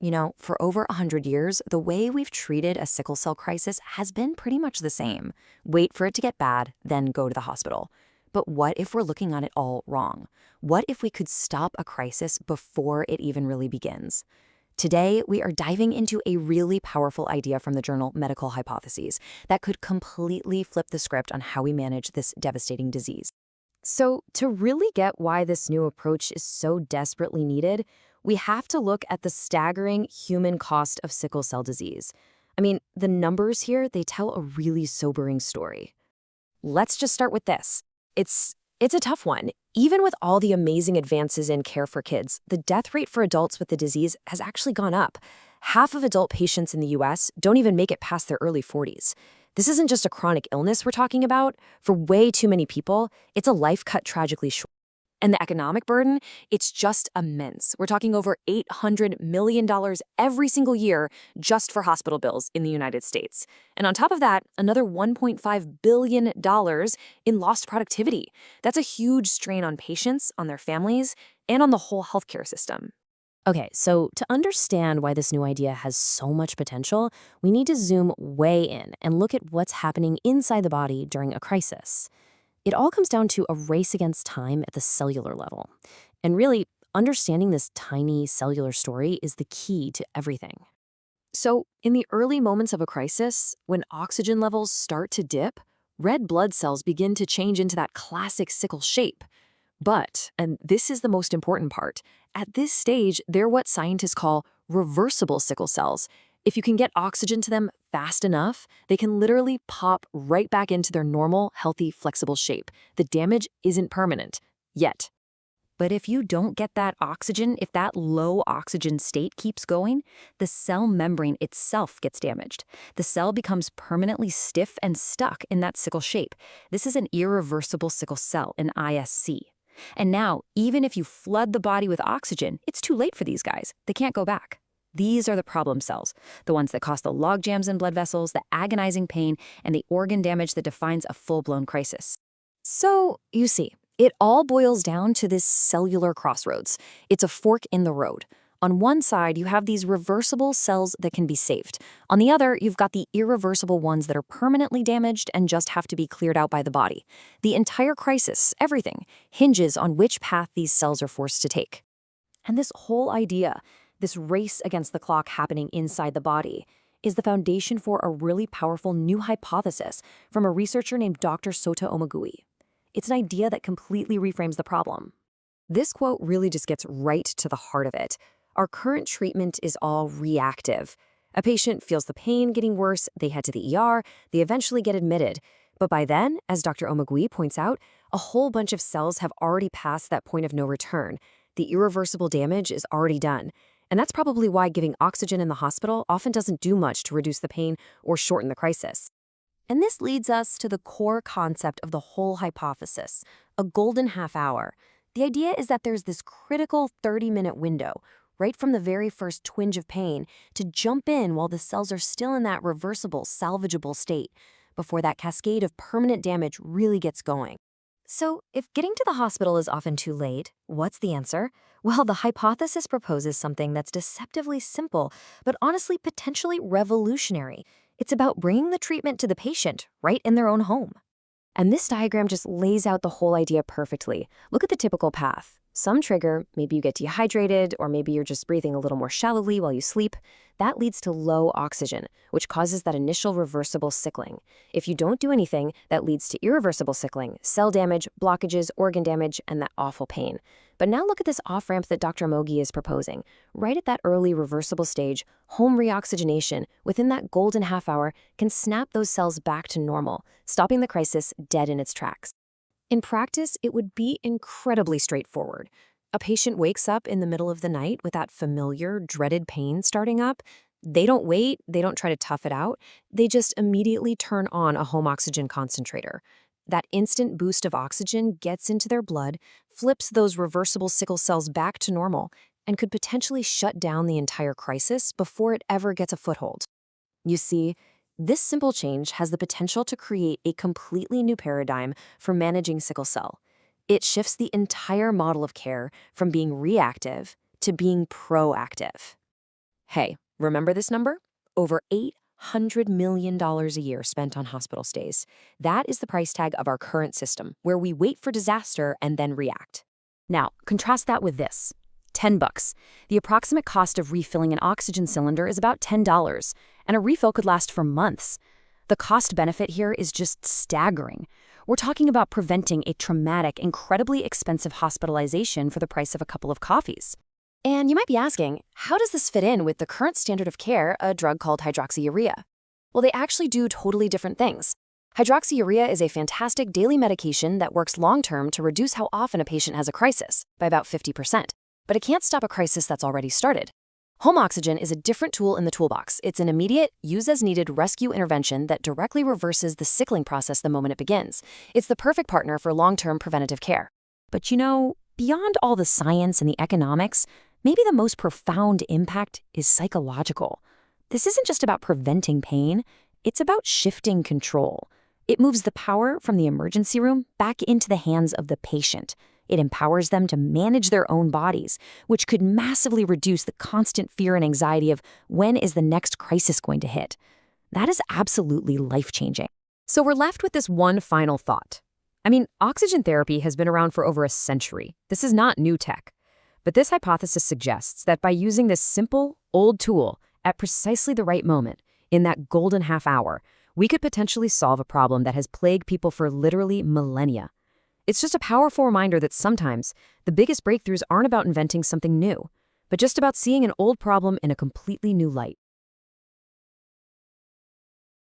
For over 100 years, the way we've treated a sickle cell crisis has been pretty much the same. Wait for it to get bad, then go to the hospital. But what if we're looking at it all wrong? What if we could stop a crisis before it even really begins? Today, we are diving into a really powerful idea from the journal Medical Hypotheses that could completely flip the script on how we manage this devastating disease. So, to really get why this new approach is so desperately needed, we have to look at the staggering human cost of sickle cell disease. I mean, the numbers here, they tell a really sobering story. Let's just start with this. It's a tough one. Even with all the amazing advances in care for kids, the death rate for adults with the disease has actually gone up. Half of adult patients in the US don't even make it past their early 40s. This isn't just a chronic illness we're talking about. For way too many people, it's a life cut tragically short. And the economic burden, it's just immense. We're talking over $800 million every single year just for hospital bills in the United States. And on top of that, another $1.5 billion in lost productivity. That's a huge strain on patients, on their families, and on the whole healthcare system. Okay, so to understand why this new idea has so much potential, we need to zoom way in and look at what's happening inside the body during a crisis. It all comes down to a race against time at the cellular level. And really, understanding this tiny cellular story is the key to everything. So, in the early moments of a crisis, when oxygen levels start to dip, red blood cells begin to change into that classic sickle shape. But, and this is the most important part, at this stage, they're what scientists call reversible sickle cells. If you can get oxygen to them fast enough, they can literally pop right back into their normal, healthy, flexible shape. The damage isn't permanent, yet. But if you don't get that oxygen, if that low oxygen state keeps going, the cell membrane itself gets damaged. The cell becomes permanently stiff and stuck in that sickle shape. This is an irreversible sickle cell, an ISC. And now, even if you flood the body with oxygen, it's too late for these guys. They can't go back. These are the problem cells, the ones that cause the log jams in blood vessels, the agonizing pain, and the organ damage that defines a full-blown crisis. So, you see, it all boils down to this cellular crossroads. It's a fork in the road. On one side, you have these reversible cells that can be saved. On the other, you've got the irreversible ones that are permanently damaged and just have to be cleared out by the body. The entire crisis, everything, hinges on which path these cells are forced to take. And this whole idea, this race against the clock happening inside the body, is the foundation for a really powerful new hypothesis from a researcher named Dr. Sota Omoigui. It's an idea that completely reframes the problem. This quote really just gets right to the heart of it. Our current treatment is all reactive. A patient feels the pain getting worse, they head to the ER, they eventually get admitted. But by then, as Dr. Omoigui points out, a whole bunch of cells have already passed that point of no return. The irreversible damage is already done. And that's probably why giving oxygen in the hospital often doesn't do much to reduce the pain or shorten the crisis. And this leads us to the core concept of the whole hypothesis, a golden half hour. The idea is that there's this critical 30-minute window, right from the very first twinge of pain, to jump in while the cells are still in that reversible, salvageable state, before that cascade of permanent damage really gets going. So, if getting to the hospital is often too late, what's the answer? Well, the hypothesis proposes something that's deceptively simple, but honestly potentially revolutionary. It's about bringing the treatment to the patient, right in their own home. And this diagram just lays out the whole idea perfectly. Look at the typical path. Some trigger, maybe you get dehydrated, or maybe you're just breathing a little more shallowly while you sleep. That leads to low oxygen, which causes that initial reversible sickling. If you don't do anything, that leads to irreversible sickling, cell damage, blockages, organ damage, and that awful pain. But now look at this off-ramp that Dr. Omoigui is proposing. Right at that early reversible stage, home reoxygenation, within that golden half hour, can snap those cells back to normal, stopping the crisis dead in its tracks. In practice, it would be incredibly straightforward. A patient wakes up in the middle of the night with that familiar, dreaded pain starting up. They don't wait, they don't try to tough it out. They just immediately turn on a home oxygen concentrator. That instant boost of oxygen gets into their blood, flips those reversible sickle cells back to normal, and could potentially shut down the entire crisis before it ever gets a foothold. You see, this simple change has the potential to create a completely new paradigm for managing sickle cell. It shifts the entire model of care from being reactive to being proactive. Hey, remember this number? Over $800 million a year spent on hospital stays. That is the price tag of our current system, where we wait for disaster and then react. Now, contrast that with this. $10. The approximate cost of refilling an oxygen cylinder is about $10, and a refill could last for months. The cost benefit here is just staggering. We're talking about preventing a traumatic, incredibly expensive hospitalization for the price of a couple of coffees. And you might be asking, how does this fit in with the current standard of care, a drug called hydroxyurea? Well, they actually do totally different things. Hydroxyurea is a fantastic daily medication that works long-term to reduce how often a patient has a crisis, by about 50%. But it can't stop a crisis that's already started. Home oxygen is a different tool in the toolbox. It's an immediate, use-as-needed rescue intervention that directly reverses the sickling process the moment it begins. It's the perfect partner for long-term preventative care. But beyond all the science and the economics, maybe the most profound impact is psychological. This isn't just about preventing pain, it's about shifting control. It moves the power from the emergency room back into the hands of the patient. It empowers them to manage their own bodies, which could massively reduce the constant fear and anxiety of when is the next crisis going to hit. That is absolutely life-changing. So we're left with this one final thought. Oxygen therapy has been around for over a century. This is not new tech. But this hypothesis suggests that by using this simple, old tool at precisely the right moment, in that golden half hour, we could potentially solve a problem that has plagued people for literally millennia. It's just a powerful reminder that sometimes the biggest breakthroughs aren't about inventing something new, but just about seeing an old problem in a completely new light.